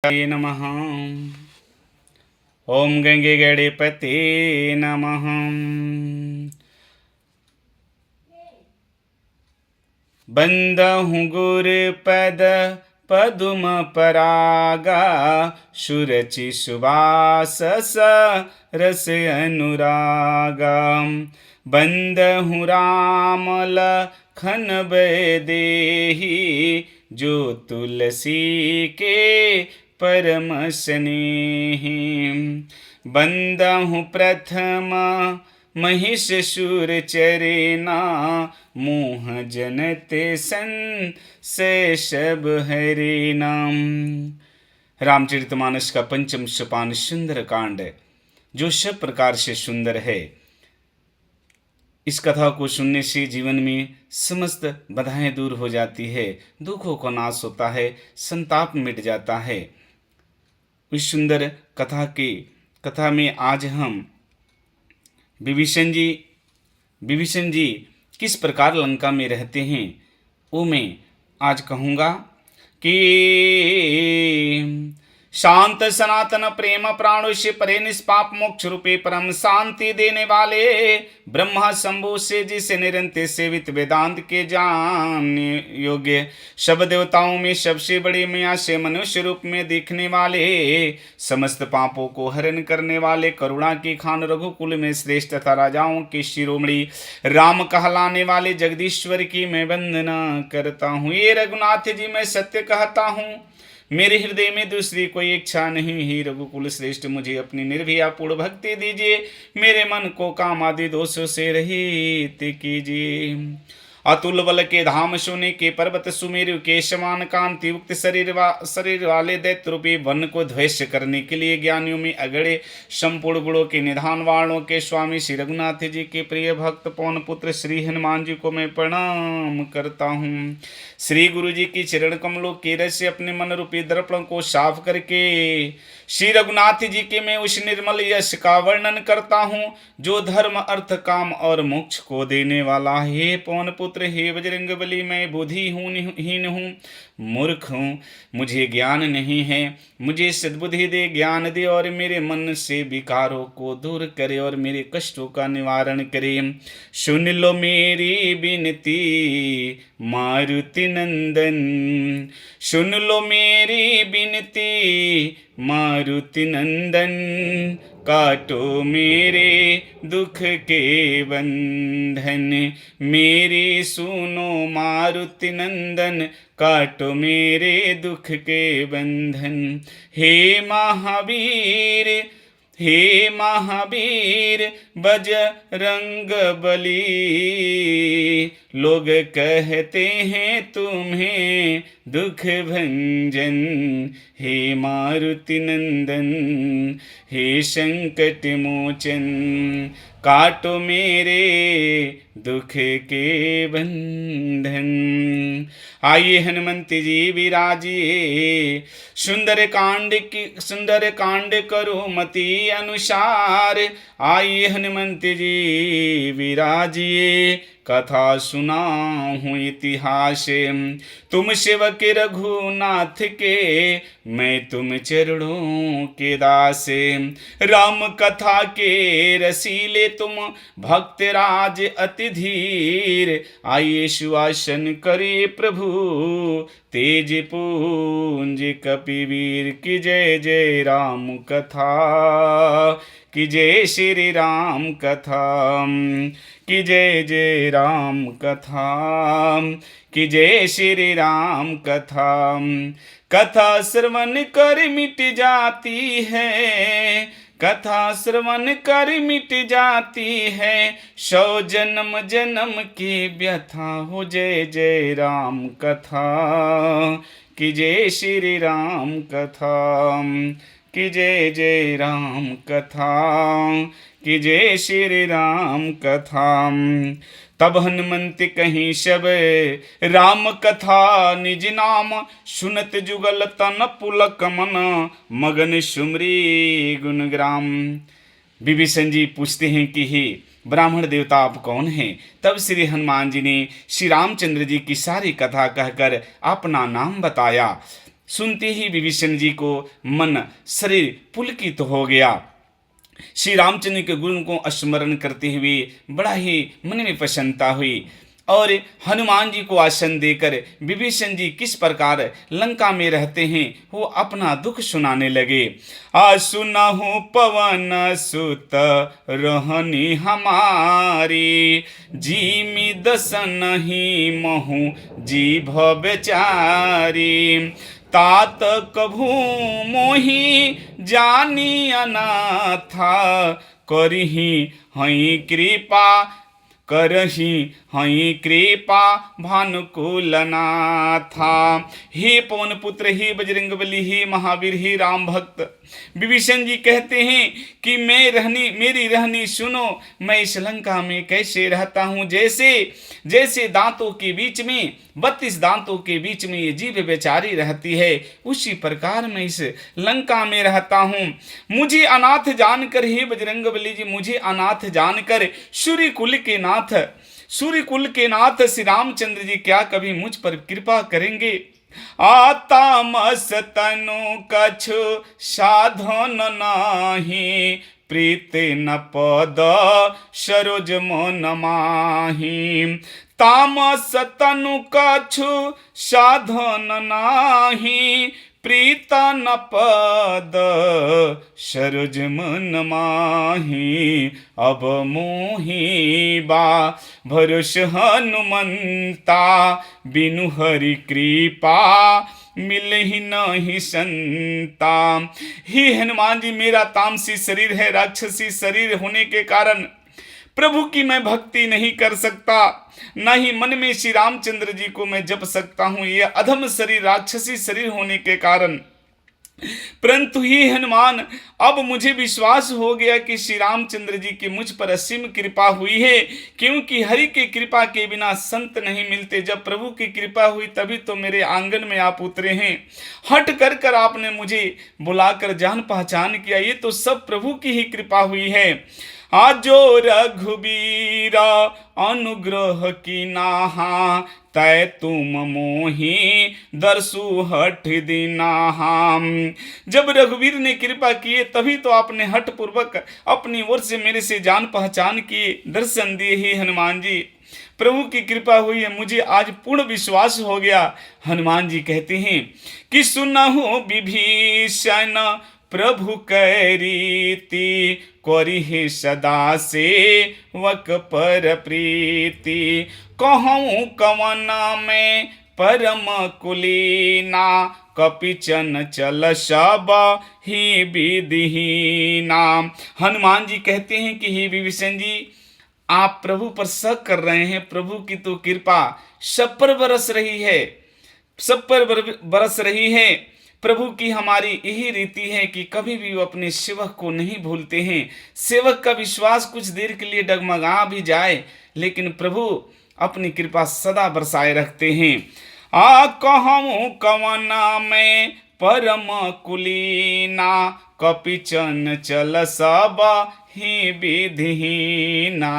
नमः। ओम गंगे गणपते नमः। बंदहु गुरुपद पदुम परागा, सुरचि सुवासस रस अनुरागा। बंदहु राम लखन देहि, जो तुलसी के परम स्नेही। बंदहु प्रथम महिष सुर चरेना, मोह जनते सन से सब हरे नाम। रामचरितमानस का पंचम सोपान सुंदर कांड, जो सब प्रकार से सुंदर है। इस कथा को सुनने से जीवन में समस्त बाधाएं दूर हो जाती है, दुखों का नाश होता है, संताप मिट जाता है। इस सुंदर कथा में आज हम विभीषण जी किस प्रकार लंका में रहते हैं वो मैं आज कहूँगा कि शांत सनातन प्रेम प्राणों से परे निष्पाप मोक्ष रूपे परम शांति देने वाले ब्रह्मा शंभु से जिसे निरंतर सेवित वेदांत के जानने योग्य सब देवताओं में सबसे बड़े मैया से मनुष्य रूप में दिखने वाले, समस्त पापों को हरण करने वाले, करुणा की खान रघुकुल में श्रेष्ठ तथा राजाओं के शिरोमणि राम कहलाने वाले जगदीश्वर की मैं वंदना करता हूँ। ये रघुनाथ जी मैं सत्य कहता हूँ, मेरे हृदय में दूसरी कोई इच्छा नहीं। ही रघुकुल श्रेष्ठ मुझे अपनी निर्भया पूर्ण भक्ति दीजिए, मेरे मन को काम आदि दोषों से रहित कीजिए। अतुल बल के धाम सोने के पर्वत सुमेरु के समान कांति युक्त शरीर वाले दैत्य रूपी वन को ध्वस्त करने के लिए ज्ञानियों में अगड़े संपूर्ण गुणों के निधान वालों के स्वामी श्री रघुनाथ जी के प्रिय भक्त पवन पुत्र श्री हनुमान जी को मैं प्रणाम करता हूँ। श्री गुरु जी की चरण कमलों के रस से अपने मन रूपी दर्पण को साफ करके श्री रघुनाथ जी के मैं उस निर्मल यश का वर्णन करता हूँ, जो धर्म अर्थ काम और मोक्ष को देने वाला है। हे पवन पुत्र, हे बजरंग बली, मैं बुद्धिहीन हूँ, मूर्ख हूँ, मुझे ज्ञान नहीं है। मुझे सद्बुद्धि दे, ज्ञान दे और मेरे मन से विकारों को दूर करे और मेरे कष्टों का निवारण करे। सुन लो मेरी विनती मारुति नंदन, सुन लो मेरी विनती मारुति नंदन, काटो मेरे दुख के बंधन। मेरी सुनो मारुति नंदन, काटो मेरे दुख के बंधन। हे महावीर, हे महावीर बजरंग बली, लोग कहते हैं तुम्हें दुख भंजन। हे मारुति नंदन, हे संकट मोचन, काटो मेरे दुख के बंधन। आइए हनुमंत जी विराजिए, सुंदर कांड करो मति अनुसार। आइए हनुमंत जी विराजिए, कथा सुनाऊं इतिहास। तुम सेवक रघुनाथ के, मैं तुम चरणों के दास। राम कथा के रसीले तुम भक्त राज अति धीर। आइए सुआसन करे प्रभु तेज पूंज कपिवीर। की जय जय राम कथा, की जय श्री राम कथा, की जय जय राम कथा, की जय श्री राम कथा। कथा श्रवण कर मिट जाती है, कथा श्रवण कर मिट जाती है, 100 जन्म जन्म की व्यथा हो। जय जय राम कथा, की जय श्री राम कथा, की जय जय राम कथा, की जय श्री राम कथा। तब हनुमंत कहीं सब राम कथा, निज नाम सुनत जुगल तन पुलक मन, मगन सुमरी गुणग्राम। विभीषण जी पूछते हैं कि हे ब्राह्मण देवता आप कौन हैं? तब श्री हनुमान जी ने श्री रामचंद्र जी की सारी कथा कहकर अपना नाम बताया। सुनते ही विभीषण जी को मन शरीर पुलकित हो गया। श्री रामचंद्र के गुण को स्मरण करते हुए बड़ा ही मन में प्रसन्नता हुई और हनुमान जी को आसन देकर विभीषण जी किस प्रकार लंका में रहते हैं वो अपना दुख सुनाने लगे। सुनहु पवन सुत रहनी हमारी, जीमि दसन ही महु जीभ बेचारी, तात कभू मोहि जानी अनाथा, करही हई कृपा करही हई कृपा भानुकुल नाथा। हे पवन पुत्र, हे बजरंगबली, हे महावीर, हे राम भक्त, विभीषण जी कहते हैं कि मेरी रहनी सुनो। मैं इस लंका में कैसे रहता हूँ, जैसे दांतों के बीच में 32 दांतों के बीच में ये जीभ बेचारी रहती है, उसी प्रकार मैं इस लंका में रहता हूँ। मुझे अनाथ जानकर, हे बजरंगबली जी, मुझे अनाथ जानकर सूर्य कुल के नाथ श्री रामचंद्र जी क्या कभी मुझ पर कृपा करेंगे? तामस तनु कछु साधन नाही, प्रीत न पद सरोज मन माही। तामस तनु कछु साधन नाही, प्रीत न पद सरोज मन माही। अब मोहि बा भरोस हनुमंता, बिनु हरि कृपा मिलहि नहीं संता। ही हनुमान जी, मेरा तामसी शरीर है, राक्षसी शरीर होने के कारण प्रभु की मैं भक्ति नहीं कर सकता, न ही मन में श्री रामचंद्र जी को मैं जप सकता हूँ, यह अधम शरीर, राक्षसी शरीर होने के कारण। परंतु ही हनुमान, अब मुझे विश्वास हो गया कि श्री रामचंद्र जी की मुझ पर असीम कृपा हुई है, क्योंकि हरि की कृपा के बिना संत नहीं मिलते। जब प्रभु की कृपा हुई तभी तो मेरे आंगन में आप उतरे हैं। हट कर आपने मुझे बुलाकर जान पहचान किया, ये तो सब प्रभु की ही कृपा हुई है। आजो रघुबीरा अनुग्रह की नाहा, तय तुम मोहि दर्शु हठ दीनाहा। जब रघुवीर ने कृपा किए तभी तो आपने हठ पूर्वक अपनी ओर से मेरे से जान पहचान किए, दर्शन दिए ही हनुमान जी। प्रभु की कृपा हुई है, मुझे आज पूर्ण विश्वास हो गया। हनुमान जी कहते हैं कि सुनहु विभीषण प्रभु कै रीति, करिहे सदा से वक पर प्रीति। कहूँ कवन में परम कुलीना, कपिचन चल सब ही विधिहीना। हनुमान जी कहते हैं कि हे विभीषण जी, आप प्रभु पर शक कर रहे हैं। प्रभु की तो कृपा सब पर बरस रही है, सब पर बरस रही है। प्रभु की हमारी यही रीति है कि कभी भी वो अपने सेवक को नहीं भूलते हैं। सेवक का विश्वास कुछ देर के लिए डगमगा भी जाए, लेकिन प्रभु अपनी कृपा सदा बरसाए रखते हैं। कहूँ कवना में परम कुलीना, कपिचन चल सब ही विधिहीना।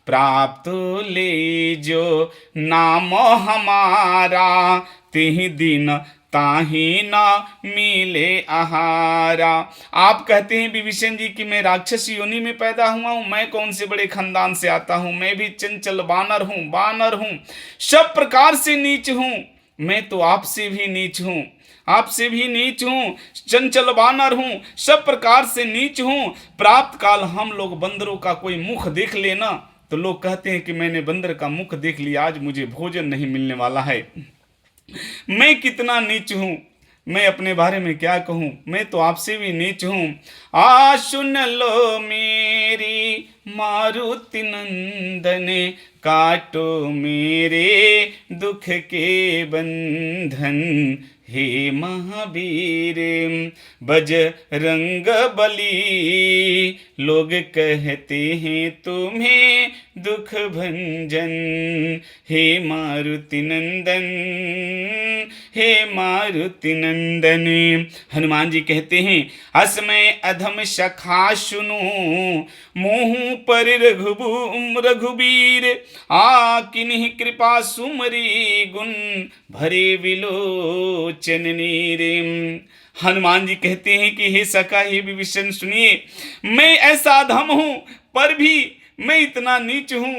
प्राप्त ले जो नाम हमारा, तिहि दिन ताही ना मिले आहारा। आप कहते हैं विभीषण जी कि मैं राक्षस योनि में पैदा हुआ हूँ, मैं कौन से बड़े खानदान से आता हूँ, मैं भी चंचल बानर हूँ, सब प्रकार से नीच हूँ। मैं तो आपसे भी नीच हूँ, आपसे भी नीच हूँ, चंचल बानर हूँ, सब प्रकार से नीच हूँ। प्राप्त काल हम लोग बंदरों का कोई मुख देख लेना तो लोग कहते हैं कि मैंने बंदर का मुख देख लिया, आज मुझे भोजन नहीं मिलने वाला है। मैं कितना नीच हूँ, मैं अपने बारे में क्या कहूँ, मैं तो आपसे भी नीच हूँ। सुन लो मेरी मारुति नंदने, काटो मेरे दुख के बंधन। हे महावीर बजरंग बली, लोग कहते हैं तुम्हें दुख भंजन। हे मारुति नंदन, हे मारुति नंदन। हनुमान जी कहते हैं असमय अधम सखा सुनो, मोहू पर रघुबीर। किन्हीं कृपा सुमरी गुण भरे विलोचन। लोचन नीरे। हनुमान जी कहते हैं कि हे सखा, हे विभीषण सुनिए, मैं ऐसा अधम हूं, पर भी मैं इतना नीच हूं,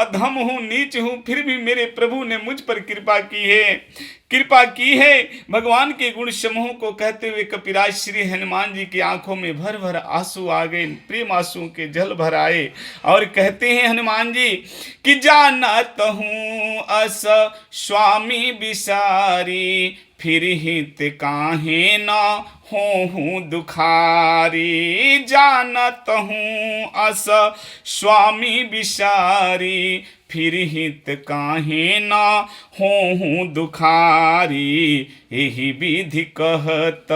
अधम हूं, नीच हूं, फिर भी मेरे प्रभु ने मुझ पर कृपा की है, कृपा की है। भगवान के गुण समूह को कहते हुए कपिराज श्री हनुमान जी की आंखों में भर भर आंसू आ गए, प्रेम आंसुओं के जल भर आए, और कहते हैं हनुमान जी कि जानत हूँ अस स्वामी बिसारी, फिर हित काहे न होहूँ दुखारी। जानत हूँ अस स्वामी बिसारी, फिर हित काहे न होहूँ दुखारी। एहि विधि कहत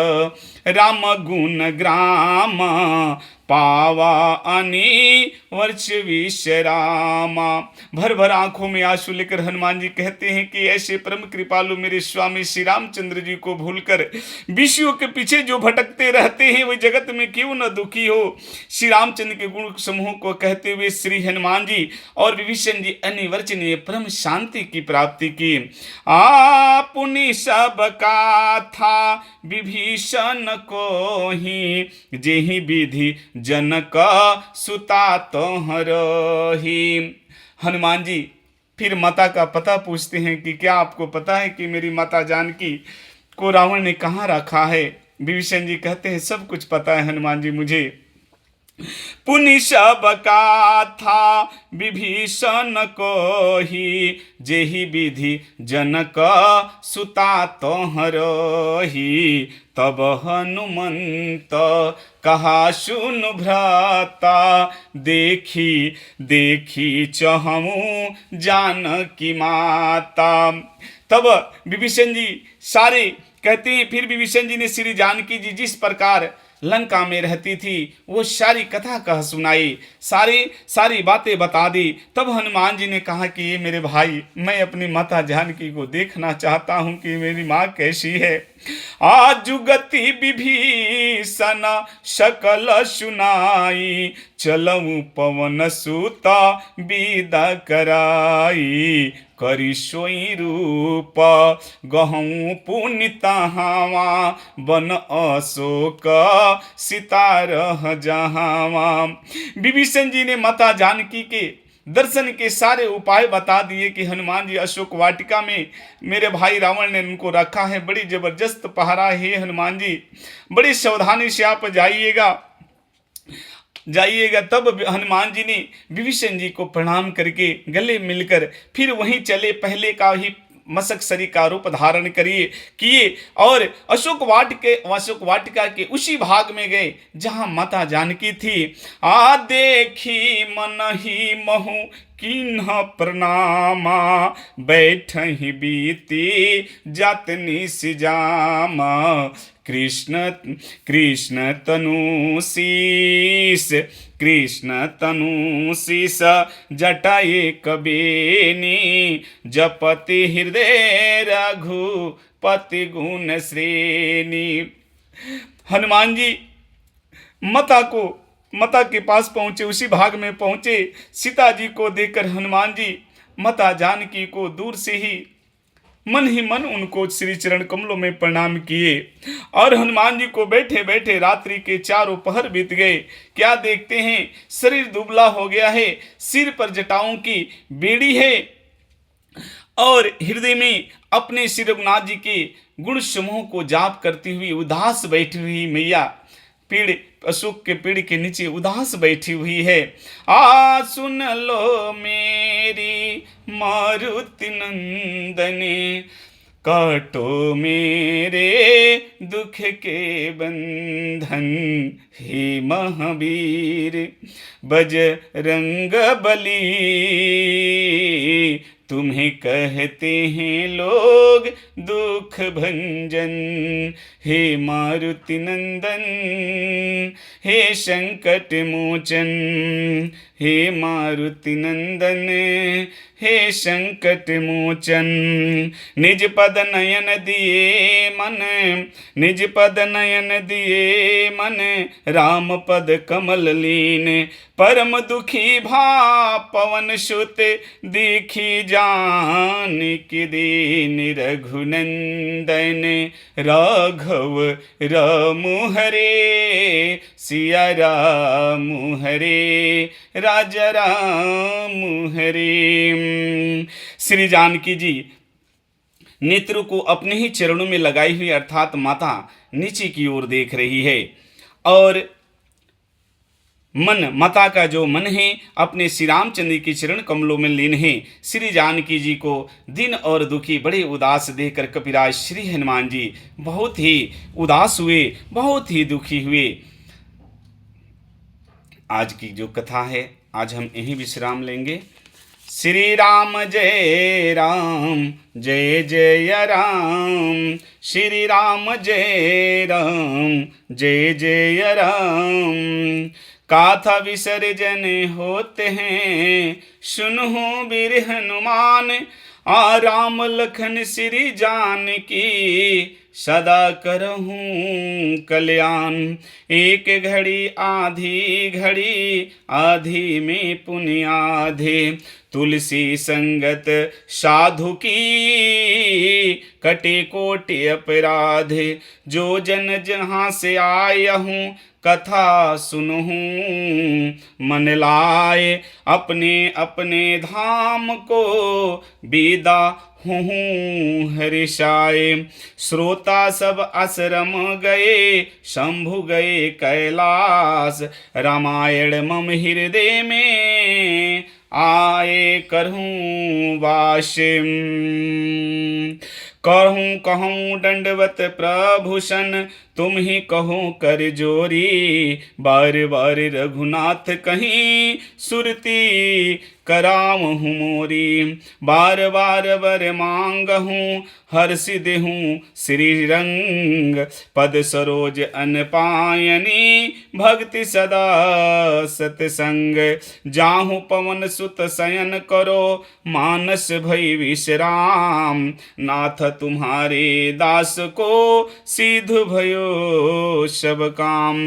राम गुण ग्राम, पावा अनि वर्ष विश्रामा। भर भर आंखों में आंसू लेकर हनुमान जी कहते हैं कि ऐसे परम कृपालु मेरे स्वामी श्री रामचंद्र जी को भूलकर विषयों के पीछे जो भटकते रहते हैं वे जगत में क्यों न दुखी हो। श्री रामचंद्र के गुण समूह को कहते हुए श्री हनुमान जी और विभीषण जी अनिवर्चनीय परम शांति की प्राप्ति की। आपुनि सब का था विभीषण को ही, जेहि विधि जनक सुता तोहरही। हनुमान जी फिर माता का पता पूछते हैं कि क्या आपको पता है कि मेरी माता जानकी को रावण ने कहाँ रखा है। विभीषण जी कहते हैं सब कुछ पता है हनुमान जी मुझे। पुनि सब का था विभीषण को ही, जेहि विधि जनक सुता तोहरही। तब हनुमंत कहा सुन भ्राता, देखी देखी चहूँ जानकी माता। तब विभीषण जी सारे कहते हैं, फिर विभीषण जी ने श्री जानकी जी जिस प्रकार लंका में रहती थी वो सारी कथा कह सुनाई, सारी बातें बता दी। तब हनुमान जी ने कहा कि ये मेरे भाई, मैं अपनी माता जानकी को देखना चाहता हूँ कि मेरी माँ कैसी है। आजुगति विभीषण सकल सुनाई, चलऊ पवन सुता विदा कराई। करी सोई रूप गहूँ पुनिता हवा, बन अशोक सीता रह जहावा। विभीषण जी ने माता जानकी के दर्शन के सारे उपाय बता दिए कि हनुमान जी अशोक वाटिका में मेरे भाई रावण ने उनको रखा है, बड़ी जबरदस्त पहरा है हनुमान जी, बड़ी सावधानी से आप जाइएगा। तब हनुमान जी ने विभीषण जी को प्रणाम करके गले मिलकर फिर वहीं चले, पहले का ही मशक शरी का रूप धारण किए और अशोक वाटिका के उसी भाग में गए जहां माता जानकी थी। देखी मन ही महु किन्ह प्रणामा, बैठहि बीती जातनि सिजामा। कृष्ण तनु शीस जटाए कबेनी, जपति हृदय रघुपति गुण श्रेणी। हनुमान जी माता के पास पहुंचे, उसी भाग में पहुंचे। सीता जी को देखकर हनुमान जी माता जानकी को दूर से ही मन ही मन उनको श्री चरण कमलों में प्रणाम किए और हनुमान जी को बैठे बैठे रात्रि के चारों पहर बीत गए। क्या देखते हैं, शरीर दुबला हो गया है, सिर पर जटाओं की बेड़ी है और हृदय में अपने श्री रघुनाथ जी के गुण समूह को जाप करती हुई उदास बैठी हुई मैया अशोक के पेड़ के नीचे उदास बैठी हुई है। सुन लो मेरी मारुति नंदनी, काटो मेरे दुख के बंधन। हे महावीर बजरंग बली, तुम्हें कहते हैं लोग दुख भंजन। हे मारुति नंदन, हे संकट मोचन, हे मारुति नंदन, हे संकट मोचन। निज पद नयन दिए मन, निज पद नयन दिए मन, राम पद कमल लीन। परम दुखी भा पवन सुत, दीखी जानकी दीन। रघुनंदन राघव राम हरे, सिया राम हरे, राजा राम हरे। श्री जानकी जी नेत्र को अपने ही चरणों में लगाई हुई अर्थात माता नीचे की ओर देख रही है और मन, माता का जो मन है अपने श्री रामचंद्र के चरण कमलों में लीन है। श्री जानकी जी को दिन और दुखी बड़े उदास देखकर कपिराज श्री हनुमान जी बहुत ही उदास हुए, बहुत ही दुखी हुए। आज की जो कथा है आज हम यहीं विश्राम लेंगे। श्री राम जय राम, जय जय राम। श्री राम जय राम, जय जय राम। काथा विसर्जन होते हैं, सुनहु वीर हनुमान। राम लखन श्री जानकी, सदा करहूँ कल्याण। एक घड़ी आधी घड़ी, आधी में पुण्य आधे। तुलसी संगत साधु की, कटे कोटि अपराध। जो जन जहाँ से आया हूँ, कथा सुनहूँ मन लाए। अपने अपने धाम को विदा हूँ हरिशाए। श्रोता सब आश्रम गए, शंभु गए कैलाश। रामायण मम हृदय में, आए करहूँ वास। कहूँ कहूँ दंडवत प्रभूषण, तुम ही कहो कर जोरी। बार बार रघुनाथ कहीं, सुरती करावहूँ मोरी। बार बार वर मांगहूँ, हर्ष देहूँ श्री रंग। पद सरोज अन पायनी, भक्ति सदा सतसंग। जाहूँ पवन सुत शयन करो, मानस भई विश्राम। नाथ तुम्हारे दास को, सिद्ध भयो सब काम।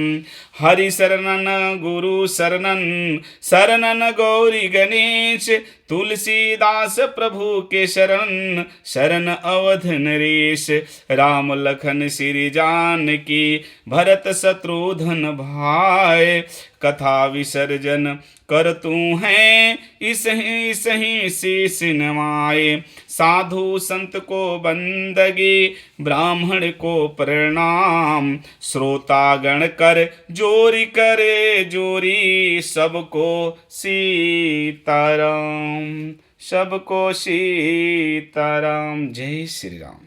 हरि शरणन गुरु शरणन, शरणन गौरी गणेश। तुलसीदास प्रभु के शरण, शरण अवध नरेश। राम लखन श्री जानकी, भरत शत्रुघ्न भाई। कथा विसर्जन कर तू है, इसही सही शीश नवाए। साधु संत को बंदगी, ब्राह्मण को प्रणाम। श्रोतागण कर जोरी करे जोरी, सबको सीताराम, सबको सीताराम। जय श्री राम।